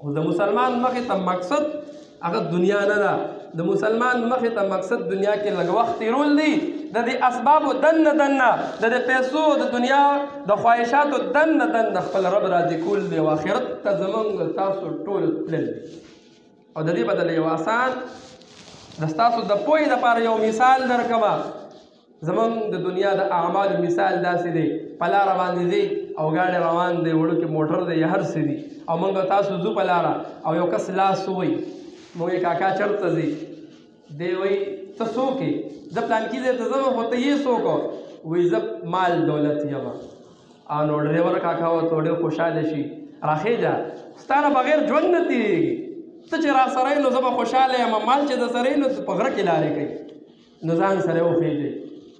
خو د مسلمان مخې ته مقصد هغه دنیا نه ده. د مسلمان مخې ته مقصد دنیا کې لږ وخت تېرول دي، د دې اسبابو دننه د دې پیسو د دنیا د خواهشاتو دننه خپل رب راضي کول دی، او آخرت ته زمونږ تاسو ټول تلل دي. او د دې بدله یو آسان د ستاسو د پوهې دپاره یو مثال درکومه. زمونږ د دنیا د اعمالو مثال داسې دی، په لاره باندې ځي او ګاډی روان دی، وړوکی موټر دی، هر څه دي، او موږ تاسو ځو په لاره او یو کس لاس ووایي، موږ یې کاکا چېرته ځي؟ دی وایي ته څوک یې؟ زه پلانکي ځای ته ځم، خو ته یې څوک؟ وایي زه مال دولت یم. او نو ډریور کاکا ورته ډېر خوشحاله شي، راخېږه ستا نه بغیر ژوند نه تېرېږي، ته چې را سره یې نو زه به خوشحاله یم، مال چې د سره یې نو په غره کې لارې کوي. نو ځان سره وخېږئ،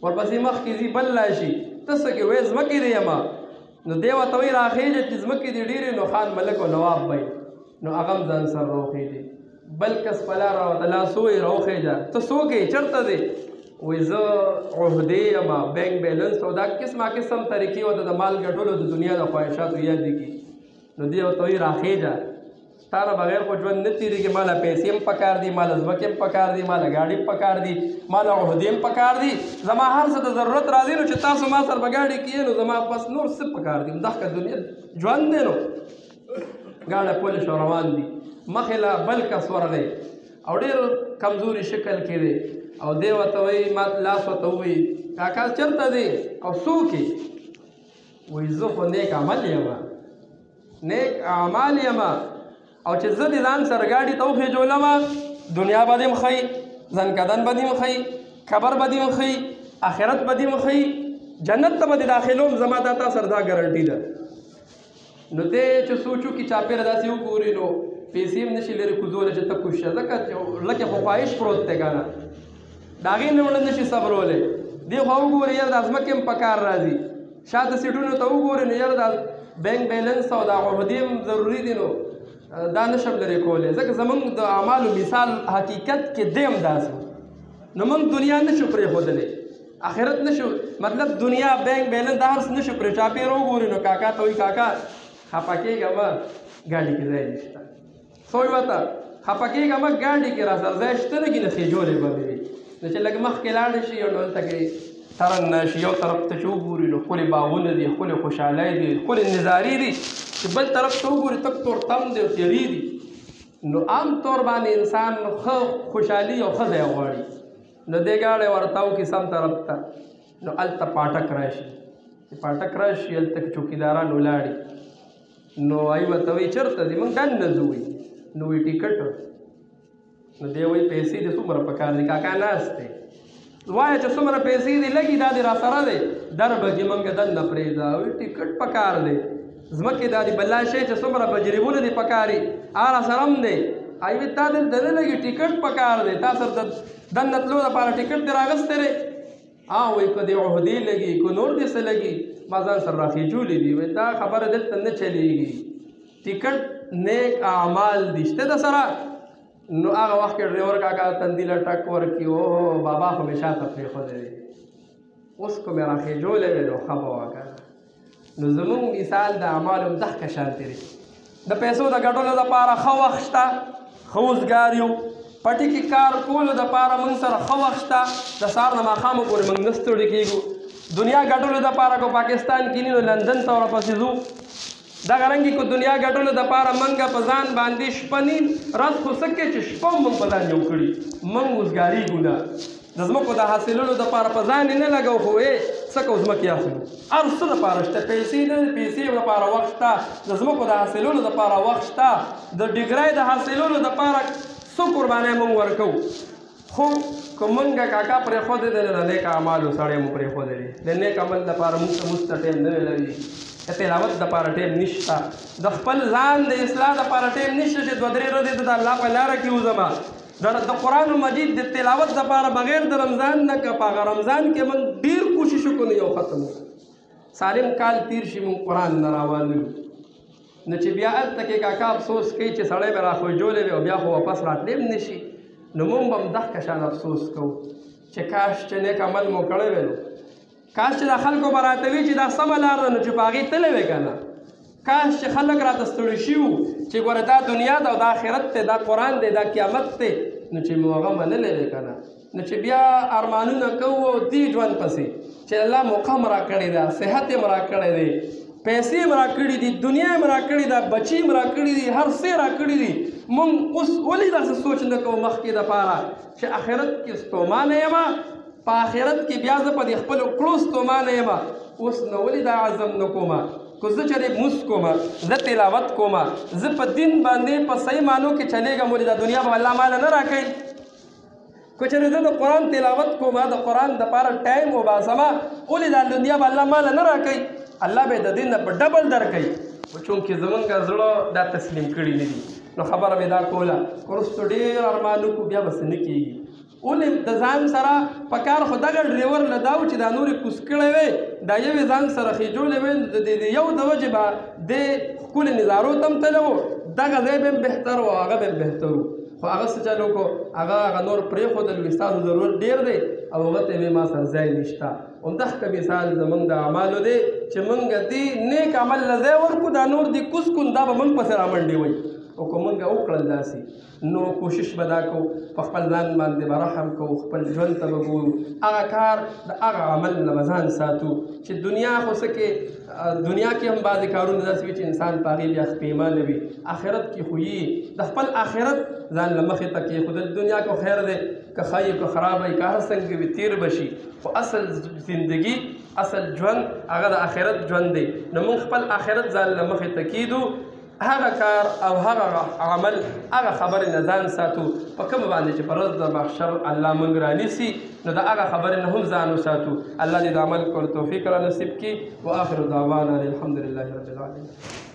ورپسې مخکې ځي بل راشي، ته څه کې؟ وایي ځمکې دی یم. نو دی ورته وایي راخېږه چې ځمکې دې ډېرې، نو خان ملک او نواب به نو هغه هم ځان سره راوخېږي. بل کس په لاره ورته لاس ووایي راوخېږه، ته څوک یې؟ چېرته دی؟ وایي زه عهدې یم، بینک بیلنس او دا قسم طریقې ورته د مال ګټلو د دنیا د خواهشاتو یادې کړي. نو دی ورته وایي راخېږه ستا نه بغیر خو ژوند نه تېرېږي، ماله پیسې هم پکار دي، ماله ځمکې هم پکار دي، ماله ګاډي هم پکار دي، ماله عهدې هم پکار دي، زما هر څه د ضرورت راځي، نو چې تاسو ما سره به ګاډي کیې نو زما بس نور څه پکار دي؟ دغه دنیا ژوند دی. نو ګاډی پولیس روان دي، مخې له بل کس ورغی او ډېر کمزوري شکل کې دی، او دی ورته وایي ما لاس ورته ووایي کاکا چېرته دی او څوک یې؟ وایي زه خو نیک عمل یم، نیک اعمال یم، او چې زه د ځان سره ګاډي ته وخېجولم، دنیا به دې م ښایي، ځنکدن به دې م ښایي، قبر به دې م ښایي، آخرت به دې م ښایي، جنت ته به دې داخلوم، زما دا تا سره دا ګارنټي ده. نو دی چې سوچو کې چاپېره داسې وګوري نو پیسې هم نشي لرې کوزولی چې ته کوز شه، ځکه لکه خو خواهش پروت دی که نه، د هغې نه مړه نشي صبرولی. دې خوا وګورې یاره دا ځمکې هم په کار راځي، شاته سیټونو ته وګورې نو یاره دا بینک بیلنس او دا عهدې هم ضروري دي، نو دا نشم لرې کولی، ځکه زمونږ د اعمالو مثال حقیقت کې دی هم داسې. نو موږ دنیا نشو پرېښودلی، آخرت نشو، مطلب دنیا بینک بیلنس دا هر څه نشو پرې چاپېره وګورې نو کاکا ته وایي کاکا خفه کېږه مه، ګاډي کې ځای نشته. څه وایي ورته؟ خفه کېږه مه، ګاډي کې را سره ځای شته نه کې، نه خېجولې به مې وي. نو چې لږ مخکې لاړې شي او هلته کې ترنه شي، یو طرف ته چې وګوري نو ښکلې باغونه دي، ښکلې خوشحالۍ دي، ښکلې نظارې دي، چې بل طرف ته وګوري تک تورتم دی او تیارې دي. نو عام طور باندې انسان ښه خوشحالي او ښه ځای غواړي. نو دې ګاډی ورته وکړي سم طرف ته، نو هلته پاټک راشي، چې پاټک راشي هلته کې چوکیداران ولاړي، نو هغوی ورته وایي چېرته ځي؟ موږ دننه ځو. نو وایي ټیکټ. نو دی وایي پیسې دې څومره پکار دي؟ کاکا ناست دی، وایه چې څومره پیسې دې لګي دا دې را سره دی، در به کې موږ دننه پرېږده. وایي ټیکټ پکار دی، ځمکې دا دي بلا شی چې څومره بجریبونه دې پکار دي هغه را سره هم دی. هغوی تا دلته نه لګي، ټیکټ پکار دی، تا سره د دننه تلو دپاره ټیکټ دې راغستی دی؟ وایي که دې عهدې لګي که نور دې څه لګي ما ځان سره راخېجولي دي. وایي دا خبره دلته نه چلېږي، ټیکټ نیک اعمال دي شته د سره. نو هغه وخت کې ډریور کاکا تندي له ټک ورکړي، او بابا خو مې شاته پرېښودی دی، اوس کو مې راخېجولی دی نو ښه به وه که نه. نو زمونږ مثال د اعمالو هم دغه شانتې دی. د پیسو د ګټلو دپاره ښه وخت شته، ښه اوزګار یو، پټي کې کار کولو دپاره موږ سره ښه وخت شته، د سهار نه ماښامه پورې موږ نه ستړي کېږو. دنیا ګټلو دپاره که پاکستان کې نه نو لندن ته ورپسې ځو. دغه رنګې که دنیا ګټلو دپاره موږ په ځان باندې شپه نیم ورځ خو څه کوې چې شپه هم موږ په ځان یو کړي، موږ اوزګارېږو نه. د ځمکو د حاصلولو دپاره په ځان یې نه لګو، خو څه کوو ځمکې اخلو، هر څه دپاره شته، پیسې نه پیسې دپاره وخت شته، د ځمکو د حاصلولو دپاره وخت شته، د ډګرۍ د حاصلولو دپاره څو قربانۍ موږ ورکوو. خو که موږ کاکا پرېښودی دی د نیک اعمالو سړی مو پرېښودی دی، د نیک عمل دپاره موږ ته مونځ ته ټایم نه لري، د تلاوت دپاره ټایم نشته، د خپل ځان د اصلاح دپاره ټایم نشته چې 2-3 ورځې ته د الله په لاره کې وځمه. د قرآن مجید د تلاوت دپاره بغیر د رمضان نه که په هغه رمضان کې موږ ډېر کوشش وکړو یو ختم سالم کال تیر شي موږ قرآن نه راوالو. نو چې بیا هلته کې کاکا افسوس کوي چې سړی به راخوجولی وي او بیا خو واپس راتلی هم نه شي. نو موږ به هم دغه شان افسوس کوو چې کاش چې نیک عمل مو کړی وی، نو کاش چې دا خلکو به راته وي چې دا سمه لار ده، نو چې په هغې تللی وی که نه، کاش چې خلک راته ستړي شي وو چې ګوره دا دنیا ده او دا آخرت دی دا قرآن دی دا قیامت دی نو چې مو هغه منلی دی که نه نو چې بیا ارمانونه کوو او دې ژوند پسې چې الله موقع م راکړې ده صحت یې م راکړی دی پیسې م راکړي دي دنیا یې م راکړې ده بچي م راکړي دي هر څه یې راکړي دي مونږ اوس ولې داسې سوچ نه کوو مخکې دپاره چې آخرت کې ستومانه یم په آخرت کې بیا زه په دې خپلو کړو ستومانه یم اوس نو ولې دا عزم نه کوم که زه چېرې مونځ کوم زه تلاوت کوم زه په دین باندې په صحیح معنو کې چلېږم ولې دا دنیا به الله ماله نه راکوي که چېرې زه د قرآن تلاوت کوم د قرآن دپاره ټایم وباسم ولې دا دنیا به الله ماله نه راکوي الله به د دې نه په ډبل درکوي چونکې زمونږ زړه دا تسلیم کړي نه دي نو خبره مې دا کوله که وروستو ډېر ارمانو کو بیا بس نه کېږي ولې د ځان سره په کار خو دغه ډریور له دا و چې دا نورې کوس کړی وی دا یوې ځان سره خېجولی وی د یو د وجې به دې ښکلې نظارو ته هم تللی و دغه ځای به هم بهتر و هغه به هم بهتر و خو هغه څه چل وکړو هغه نور پرېښودل وي ستاسو ضرورت ډېر دی او هغه ته مې ما سره ځای نشته همدغه مثال زمونږ د اعمالو دی چې مونږ دې نیک عمل له ځای ورکړو دا نور دې کوس کن دا به مونږ پسې رامنډې وي او که مونږ وکړل داسې نو کوشش به دا کوو په خپل ځان باندې به رحم کوو خپل ژوند ته به ګورو هغه کار د هغه عمل نه به ځان ساتو چې دنیا خو څه کې دنیا کې هم بعضې کارونه داسې وي چې انسان په هغې بیا پښیمانه وي آخرت کې خو یې د خپل آخرت ځان له مخې ته کېښودل دنیا کې خیر دی که ښه یې که خراب وي که هر څنګه وي تېر به شي خو اصل زندګي اصل ژوند هغه د آخرت ژوند دی نو موږ خپل آخرت ځان له مخې ته کېدو هغه کار او هغه عمل هغه خبرې نه ځان ساتو په کومه باندې چې په ورځ د محشر الله موږ رانیسي نو د هغه خبرې نه هم ځان وساتو الله دې د عمل کولو توفیق را نصیب کړي واخر دعوانا الحمد لله رب العالمین